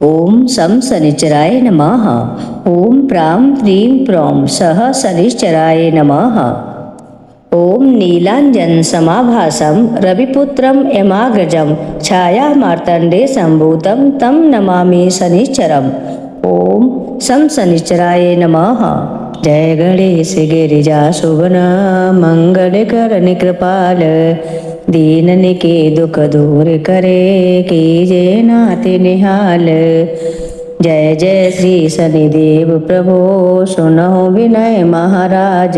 ओम सम शनिचराय नमः। ओम प्रां ह्रीं प्रौं सह शनिश्चराय नमः। ओम नीलांजन समाभासम रविपुत्रम यमाग्रजम छाया मार्तंडे संभूतम तम नमामि शनिश्चरम। ओम सम शनिचराय नमः। जय गणेश गिरिजा शोभन मंगल कृपाल दीनन के दुख दूर करे कीजे नाथ निहाल। जय जय श्री शनिदेव प्रभु सुनहु विनय महाराज।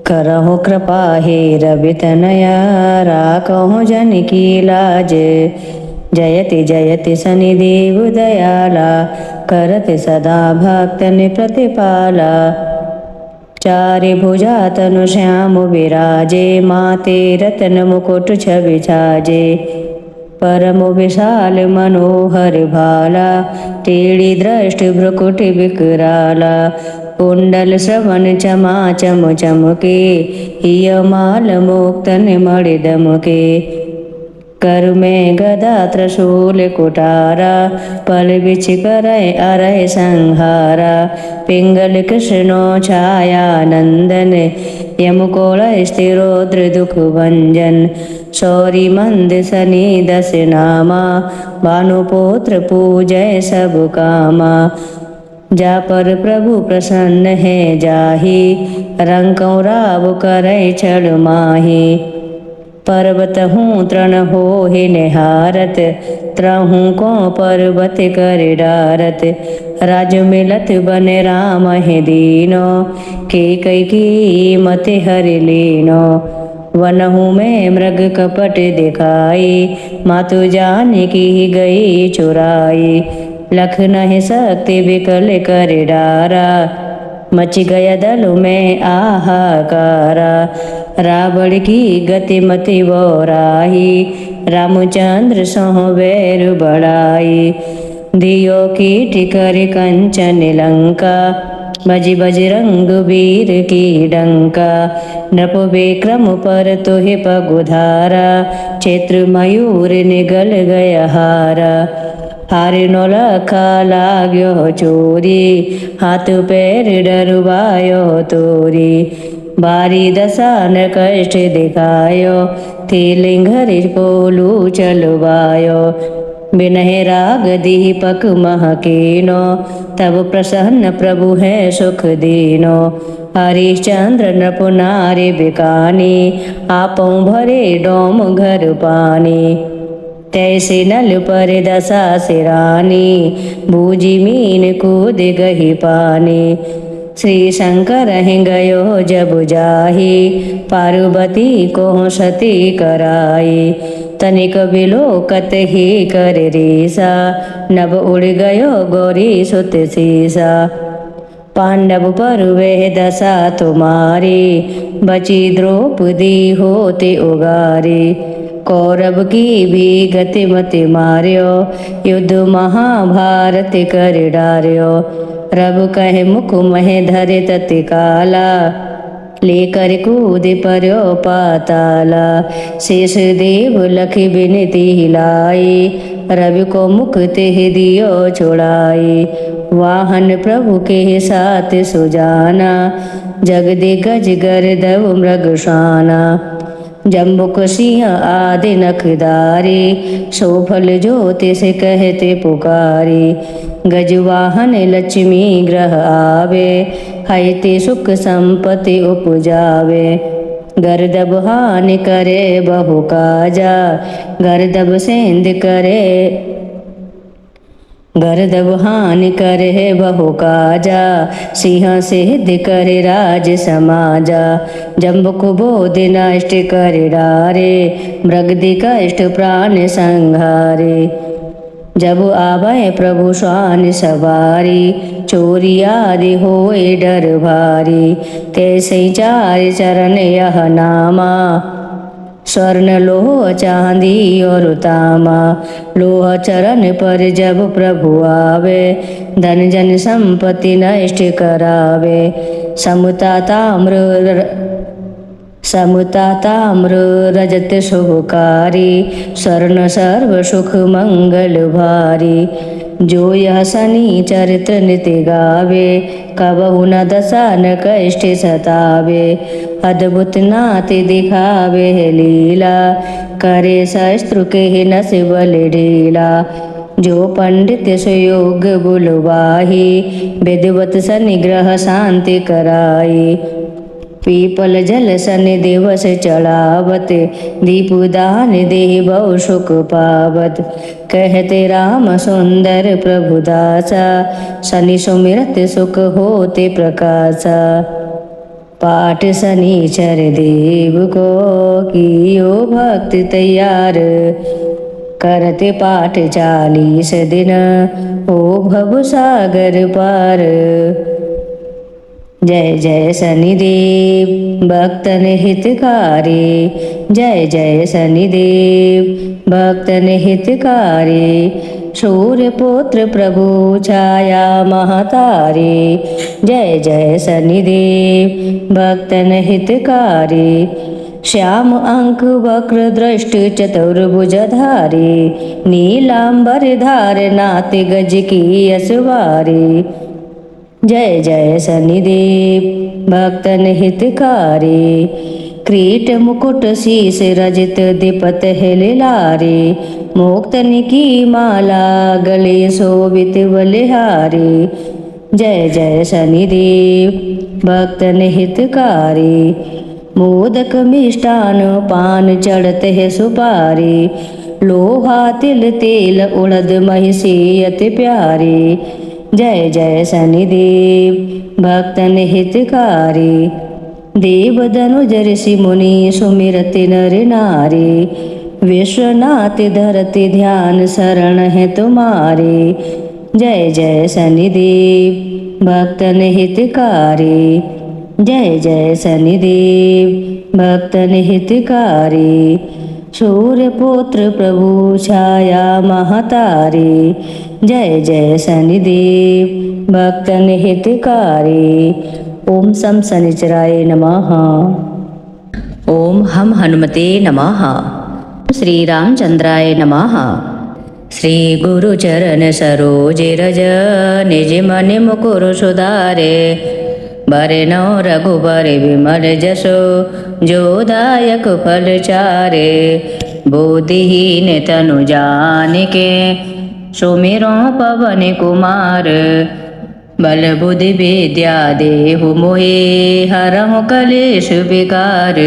करहु कृपा हे रवि तनया राखहु जन की लाज। जयति जयति शनिदेव दयाला करत सदा भक्तन प्रतिपाला। चारि भुजा तनु श्याम विराजे माते रतन मुकुट छवि छाजे। परम विशाल मनोहर भाला टेढ़ी दृष्टि भ्रुकुटि विकराला। कुंडल श्रवण चमा चम चमके हिय माल मुक्तन मणि दमके। कर में गदा त्रिशूल कुटारा पल बिछ करय अरय संहारा। पिंगल कृष्णो छाया नंदन यम कोल स्थिरोद्र दुख भंजन। सौरी मंद शनि दस नामा भानुपुत्र पूजय सब कामा। जा पर प्रभु प्रसन्न है जाहि रंकौ राव करय छल माहि। पर्वत हूँ तृण हो हे निहारत त्रहूँ को पर्वत कर डारत। राज मिलत बन राम है दीनो के कई की मत हर लीनो। वनहु में मृग कपट दिखाई मातु जान की गई चुराई। लख नहीं सकते विकल कर डारा मच गया दल में आहाकारा। रावण की गति मति बोराही रामचंद्र सोह बैर बढ़ाई। दियो कीट कर कंचन लंका बज बजरंग वीर की डंका। नृप विक्रम पर तुहि पगुधारा क्षेत्र मयूर निगल गया हारा। हारि नो लखा लाग्यो चोरी हाथ पैर डरवायो तोरी। बारी दशा न कष्ट दिखायो थी घरि पोलू चलवायो। बिनहि राग दीपक महकीनो तब प्रसन्न प्रभु है सुख दीनो। हरिश्चंद्र नृप नारी बिकानी आपों भरे डोम घर पानी। तैसे नल पर दशा सिरानी बूझी मीन कूद गही पानी। श्री शंकर गयो जब जाहि पार्वती को सती कराई। तनिक बिलोकत ही कर रीसा नभ उड़ गयो गौरी सुत सीसा। पांडव पर वह दशा तुम्हारी बची द्रौपदी होते उगारी। कौरव की भी गति मति मार्यो युद्ध महाभारत कर डार्यो। रब कह मुख मह धरे तत्काला लेकर कूद पर्यो पाताला। शेष देव लख बिनती लाई रवि को मुख तेह दियो छुड़ाई। वाहन प्रभु के साथ सुजाना जग दिग्गज गर्दव मृगशाना। जम्बुक सिंह आदि नखदारी सोफल ज्योति से कहते पुकारी। गजवाहन लक्ष्मी ग्रह आवे हैते सुख संपत्ति उपजावे। गर्दब हानि करे बहु काजा गर्दब सेंध करे गर्दब हानि करे बहु काजा। सिंह सिद्ध करे राज समाजा। जम्बुक बोध नष्ट कर डारे मृगदि कष्ट प्राण संहारे। जब आवे प्रभु स्वान सवारी चोरी आदि होए डर भारी। तैसे चार चरण यह नामा स्वर्ण लोह चांदी और तामा। लोह चरण पर जब प्रभु आवे धन जन संपत्ति नष्ट करावे। समुता ताम्र रजत शुभकारी, स्वर्ण सर्व सुख मंगल भारी। जो यह शनि चरित्र नित्य गावे, कबहु न दशा न कष्ट सतावे। अद्भुत नाति दिखावे है लीला, करे शस्त्रु के न बल ढीला। जो पंडित सुयोग बुलवाही, विधिवत सनिग्रह शांति कराई। पीपल जल शनि दिवस चढ़ावत, दीपदान देह बहु सुख पावत। कहते राम सुंदर प्रभुदासा, शनि सुमिरत सुख होते प्रकाशा। पाठ शनिचर देव को कियो भक्ति तैयार, करते पाठ 40 दिन हो भव सागर पार। जय जय शनिदेव भक्तन हितकारी, जय जय शनिदेव भक्तन हितकारी। सूर्य पुत्र प्रभु छाया महतारी, जय जय शनिदेव भक्तन हितकारी। श्याम अंक वक्र दृष्ट चतुर्भुजधारी, नीलांबर धार नाथ गज की असवारी। जय जय शनिदेव भक्तन हितकारी। क्रीट मुकुट शीस रजित दिपत है लारे, मुक्तन की माला गले शोभित बलिहारी। जय जय शनिदेव भक्तन हितकारी। मोदक मिष्टान पान चढ़त है सुपारी, लोहा तिल तेल उड़द महिषी अति प्यारी। जय जय शनिदेव भक्तन हितकारी। देव धनुज ऋषि मुनि सुमिरत नर नारी, विश्वनाथ धरति ध्यान शरण है तुम्हारे। जय जय शनिदेव भक्तन हितकारी, जय जय शनिदेव भक्तन हितकारी। सूर्य पुत्र प्रभु छाया महतारी, जय जय शनिदेव भक्तन हितकारी। ओम सम शनिचराय नमः। ओम हम हनुमते नमः। श्री रामचंद्राय नमः। श्री गुरु चरण सरोज रज, निज मन मुकुर सुधारे। बरनौ रघुबर विमल जसो, जो दायक फल चारे। बुद्धिहीन तनु जानिके, सुमिरो पवन कुमार। बल बुद्धि विद्या देहु मोहे, हरहु कलेश विकार।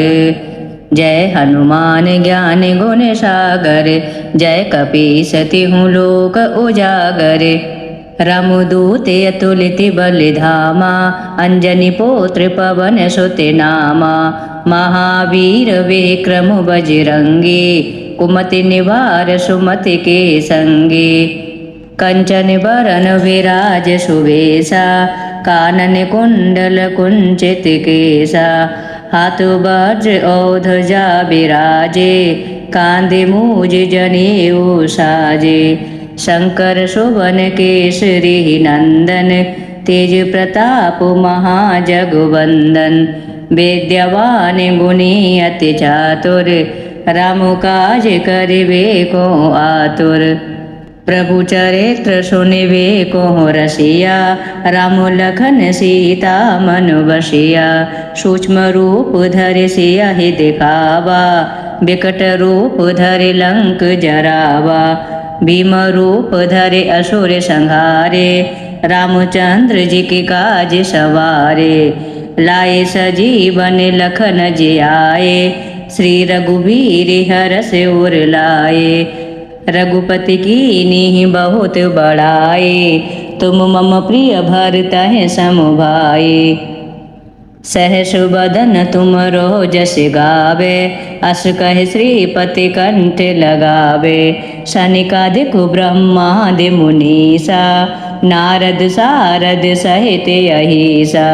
जय हनुमान ज्ञान गुण सागर, जय कपीस तिहुँ लोक उजागर। रामदूत अतुलित बल धामा, अंजनी पुत्र पवन सुत नामा। महावीर विक्रम बजरंगी, कुमति निवार सुमति के संगी। कंचन बरन विराज सुवेशा, कानन कुंडल कुंचित केसा। हाथ वज्र औध्वजा विराजे, कांधे मूज जनेऊ साजे। शंकर सुवन केसरी नंदन, तेज प्रताप महाजगवंदन। विद्यावान गुणी अति चातुर, राम काज करिबे को आतुर। प्रभु चरित्र सुनिबे को रसिया, राम लखन सीता मन बसिया। सूक्ष्म रूप धरि सियहि दिखावा, विकट रूप धरि लंक जरावा। भीम रूप धरे असुर संहारे, रामचंद्र जी के काज सवारे। लाए सजीवन लखन जियाए, श्री रघुवीर हरष उर लाए। रघुपति कीन्ही बहुत बड़ाए, तुम मम प्रिय भरतहि सम भाई। सहस बदन तुम जस गावे, अस कहि श्रीपति कंठ लगावे। सनिकादिक ब्रह्मादि मुनीसा, नारद सारद सहित अहिसा।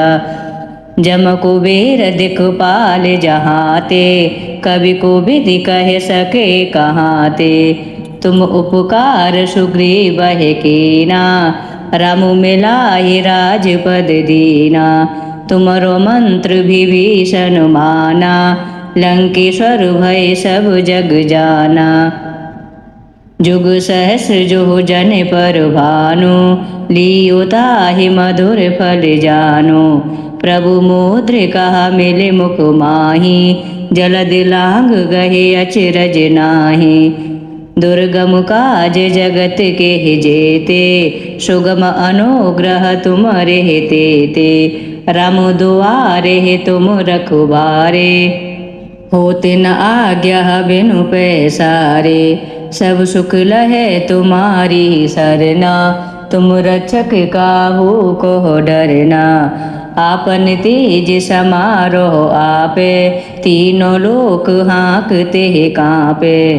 जम कुबेर दिखपाल जहाते, कवि को विधि कह सके कहाते। तुम उपकार सुग्रीव कीना, राम मिलाहि राजपद दीना। तुमरो मंत्र विभीषण माना, लंकेश्वर भय सब जग जाना। जुग सहस्र जो जन पर भानु, लियो ताहि मधुर फल जानो। प्रभु मुद्रिका मिले मुख माही, जलद लांग गहे अचरज नाहि। दुर्गम काज जगत के जेते, सुगम अनुग्रह तुमरे तेते। राम दुआरे तुम रखवारे, होते न आज्ञा बिनु पैसारे। सब सुख लहे तुम्हारी सरना, तुम रक्षक काहू को डरना। आपन तेज समारोह आपे, तीनों लोक हाँकते कांपे।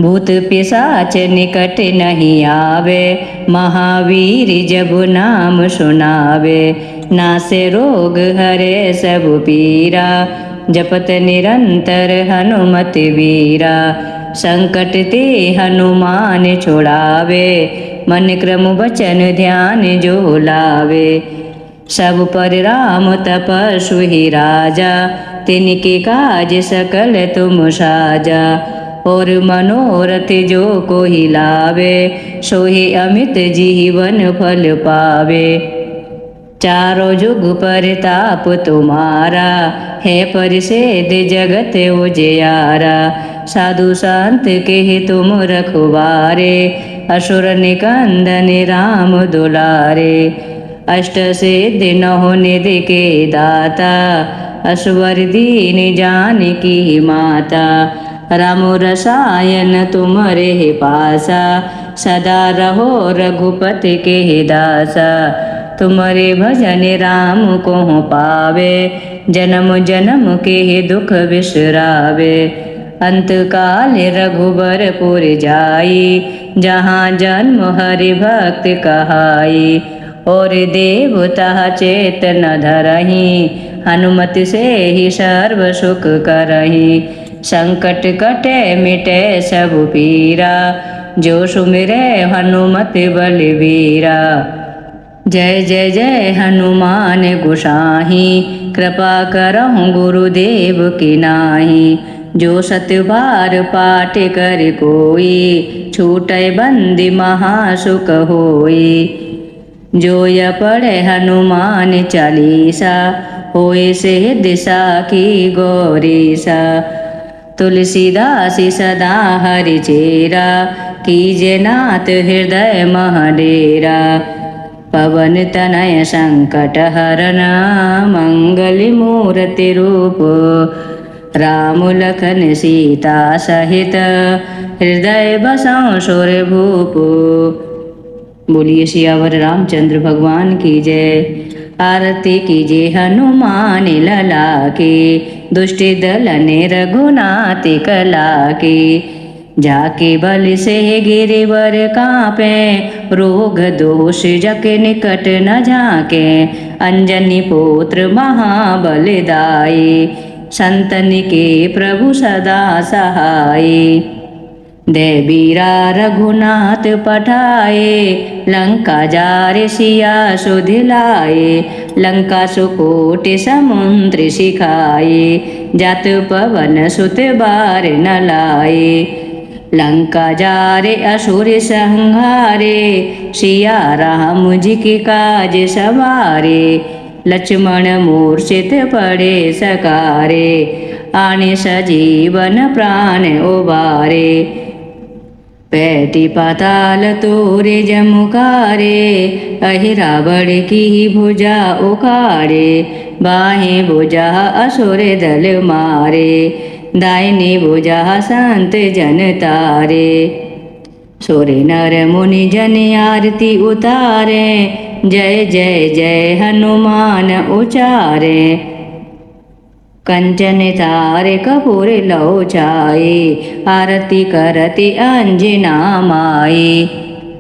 भूत पिशाच निकट नहीं आवे, महावीर जब नाम सुनावे। नासे रोग हरे सब पीरा, जपत निरंतर हनुमत वीरा। संकट ते हनुमान छुड़ावे, मन क्रम वचन ध्यान जो लावे। सब पर राम तपस्वी ही राजा, तिनके काज सकल तुम साजा। और मनोरथ जो कोई लावे, सोहे अमित जीवन फल पावे। चारों जुग परताप तुम्हारा, है परिषेद जगत उजियारा। साधु संत के तुम रखवारे, असुर निकंदन राम दुलारे। अष्ट सिद्धि नौ निधि के दाता, असवर दीन जानकी माता। राम रसायन तुम्हारे पासा, सदा रहो रघुपति के दासा। तुम्हारे भजन राम को पावे, जन्म जन्म के दुख बिसरावे। अंत काल रघुबरपुर जाई, जहाँ जन्म हरि भक्त कहाई। और देवता चेतन धरही, हनुमत से ही सर्व सुख करही। संकट कटे मिटे सब पीरा, जो सुमिरे हनुमत बलवीरा। जय जय जय हनुमान गोसाई, कृपा करहु गुरुदेव की नाहि। जो सतबार पाठ कर कोई, छूटै बंदी महासुख होई। जो य पढ़े हनुमान चालीसा, होए से दिशा की गौरीसा। तुलसीदास सदा हरि चेरा, कीजे नाथ हृदय महडेरा। पवन तनय संकट हरन, मंगल मूर्ति रूप। राम लखन सीता सहित, हृदय बसौ सुर भूप। बोलिए सियावर रामचंद्र भगवान की जय। आरती कीजिए हनुमान लला की, दुष्ट दल ने रघुनाथ कला की। जाके बल से गिरिवर कांपे, रोग दोष जग निकट न झाके। अंजनी पुत्र महाबल दाई, संतन के प्रभु सदा सहाय। दे बीरा रघुनाथ पठाए, लंका जारे सिया सुधिलाए। लंका सुकोटि समुद्र सिखाए, जात पवन सुत बार न लाए। लंका जारे असुर संहारे, सिया राम जी के काज सवारे। लक्ष्मण मूर्छित पड़े सकारे, आने सजीवन प्राण उबारे। पैटी पाताल तोरे जमुकारे, अहि रावण की भुजा उखाड़े। बाहें भुजा असुर दल मारे, दाहिनी भुजा संत जन तारे। सुर नर मुनि जन आरती उतारे, जय जय जय हनुमान उचारे। कंचन तारे कपूर लौ छाए, आरती करती अंजना माए।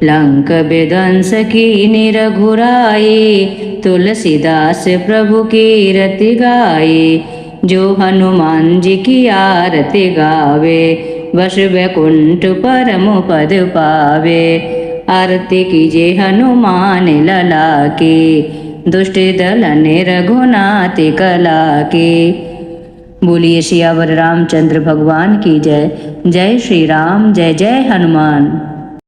लंक विध्वंस कीनी रघुराई, तुलसीदास प्रभु की रति गाए। जो हनुमान जी की आरती गावे, बस वैकुंठ परम पद पावे। आरती कीजिए हनुमान लला की, दुष्ट दलन रघुनाथ कला की। बोलिए सियावर रामचंद्र भगवान की जय। जय श्री राम, जय जय हनुमान।